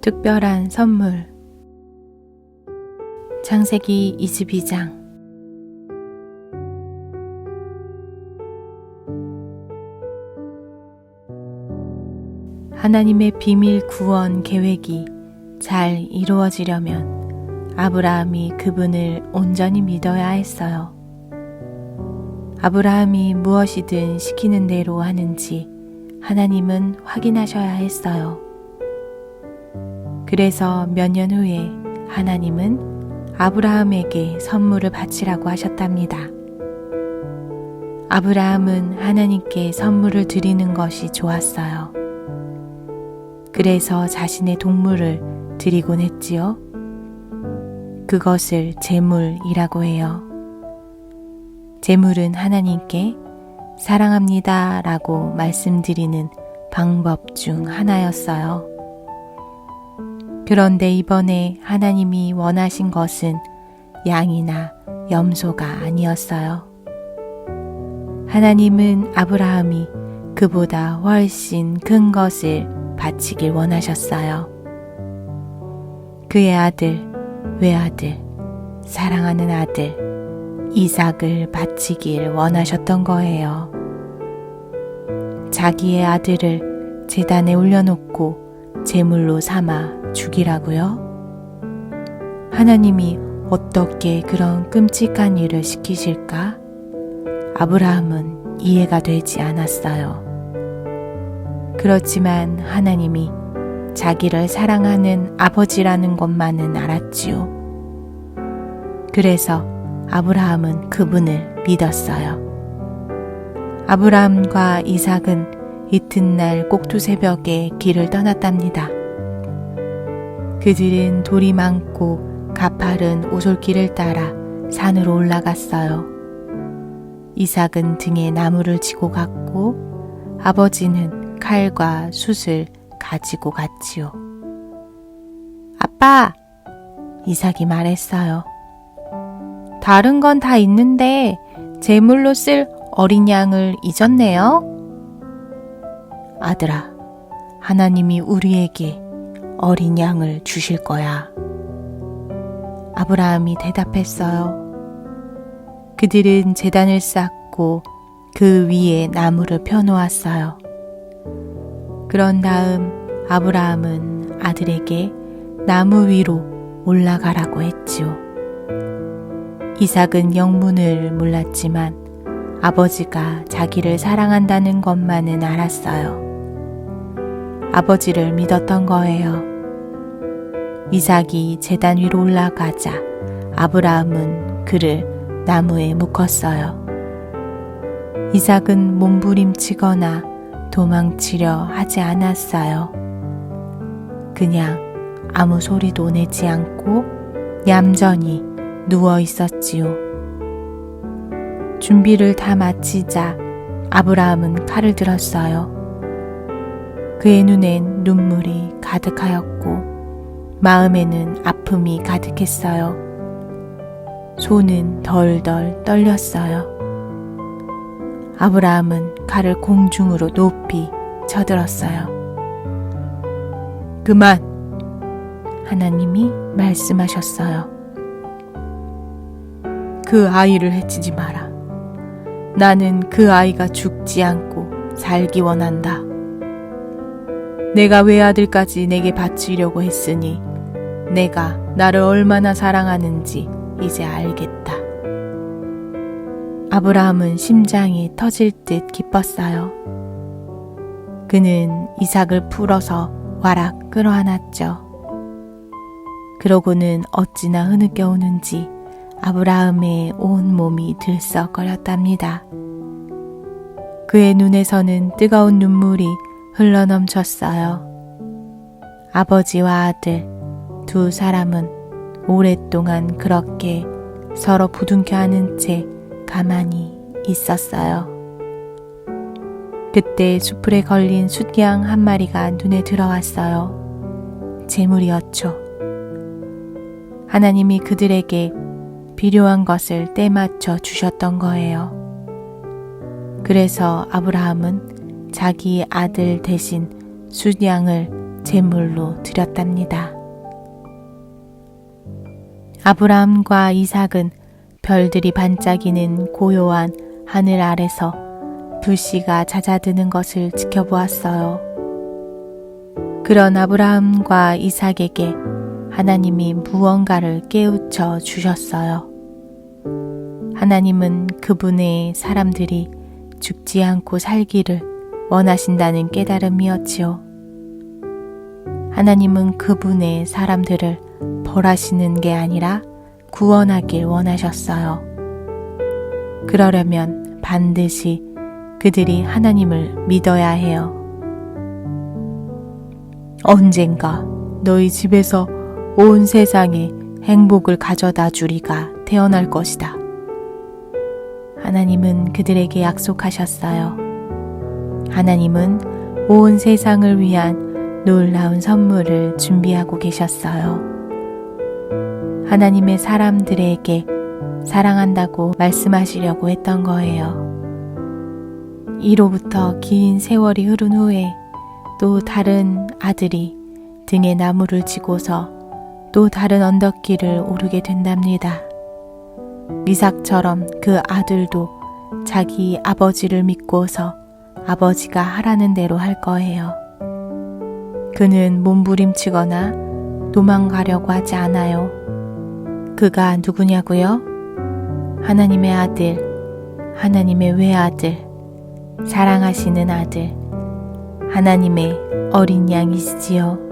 특별한 선물. 창세기 22장. 하나님의 비밀 구원 계획이 잘 이루어지려면 아브라함이 그분을 온전히 믿어야 했어요. 아브라함이 무엇이든 시키는 대로 하는지 하나님은 확인하셔야 했어요. 그래서 몇 년 후에 하나님은 아브라함에게 선물을 바치라고 하셨답니다. 아브라함은 하나님께 선물을 드리는 것이 좋았어요. 그래서 자신의 동물을 드리곤 했지요. 그것을 제물이라고 해요. 제물은 하나님께 사랑합니다 라고 말씀드리는 방법 중 하나였어요. 그런데 이번에 하나님이 원하신 것은 양이나 염소가 아니었어요. 하나님은 아브라함이 그보다 훨씬 큰 것을 바치길 원하셨어요. 그의 아들, 외아들, 사랑하는 아들, 이삭을 바치길 원하셨던 거예요. 자기의 아들을 제단에 올려놓고 제물로 삼아 죽이라고요? 하나님이 어떻게 그런 끔찍한 일을 시키실까? 아브라함은 이해가 되지 않았어요. 그렇지만 하나님이 자기를 사랑하는 아버지라는 것만은 알았지요. 그래서 아브라함은 그분을 믿었어요. 아브라함과 이삭은 이튿날 꼭두새벽에 길을 떠났답니다. 그들은 돌이 많고 가파른 오솔길을 따라 산으로 올라갔어요. 이삭은 등에 나무를 지고 갔고 아버지는 칼과 숯을 가지고 갔지요. 아빠! 이삭이 말했어요. 다른 건 다 있는데 제물로 쓸 어린 양을 잊었네요. 아들아, 하나님이 우리에게 어린 양을 주실 거야. 아브라함이 대답했어요. 그들은 제단을 쌓고 그 위에 나무를 펴놓았어요. 그런 다음 아브라함은 아들에게 나무 위로 올라가라고 했지요. 이삭은 영문을 몰랐지만 아버지가 자기를 사랑한다는 것만은 알았어요. 아버지를 믿었던 거예요. 이삭이 제단 위로 올라가자 아브라함은 그를 나무에 묶었어요. 이삭은 몸부림치거나 도망치려 하지 않았어요. 그냥 아무 소리도 내지 않고 얌전히 누워 있었지요. 준비를 다 마치자 아브라함은 칼을 들었어요. 그의 눈엔 눈물이 가득하였고 마음에는 아픔이 가득했어요. 손은 덜덜 떨렸어요. 아브라함은 칼을 공중으로 높이 쳐들었어요. 그만! 하나님이 말씀하셨어요. 그 아이를 해치지 마라. 나는 그 아이가 죽지 않고 살기 원한다. 내가 외아들까지 내게 바치려고 했으니 내가 나를 얼마나 사랑하는지 이제 알겠다. 아브라함은 심장이 터질 듯 기뻤어요. 그는 이삭을 풀어서 와락 끌어안았죠. 그러고는 어찌나 흐느껴오는지 아브라함의 온 몸이 들썩거렸답니다. 그의 눈에서는 뜨거운 눈물이 흘러넘쳤어요. 아버지와 아들 두 사람은 오랫동안 그렇게 서로 부둥켜 안은 채 가만히 있었어요. 그때 수풀에 걸린 숫양 한 마리가 눈에 들어왔어요. 재물이었죠. 하나님이 그들에게 필요한 것을 때맞춰 주셨던 거예요. 그래서 아브라함은 자기 아들 대신 순양을 제물로 드렸답니다. 아브라함과 이삭은 별들이 반짝이는 고요한 하늘 아래서 불씨가 잦아드는 것을 지켜보았어요. 그런 아브라함과 이삭에게 하나님이 무언가를 깨우쳐 주셨어요. 하나님은 그분의 사람들이 죽지 않고 살기를 원하신다는 깨달음이었지요. 하나님은 그분의 사람들을 벌하시는 게 아니라 구원하길 원하셨어요. 그러려면 반드시 그들이 하나님을 믿어야 해요. 언젠가 너희 집에서 온 세상에 행복을 가져다 주리가 태어날 것이다. 하나님은 그들에게 약속하셨어요. 하나님은 온 세상을 위한 놀라운 선물을 준비하고 계셨어요. 하나님의 사람들에게 사랑한다고 말씀하시려고 했던 거예요. 이로부터 긴 세월이 흐른 후에 또 다른 아들이 등에 나무를 지고서 또 다른 언덕길을 오르게 된답니다. 이삭처럼 그 아들도 자기 아버지를 믿고서 아버지가 하라는 대로 할 거예요. 그는 몸부림치거나 도망가려고 하지 않아요. 그가 누구냐고요? 하나님의 아들, 하나님의 외아들, 사랑하시는 아들, 하나님의 어린 양이시지요.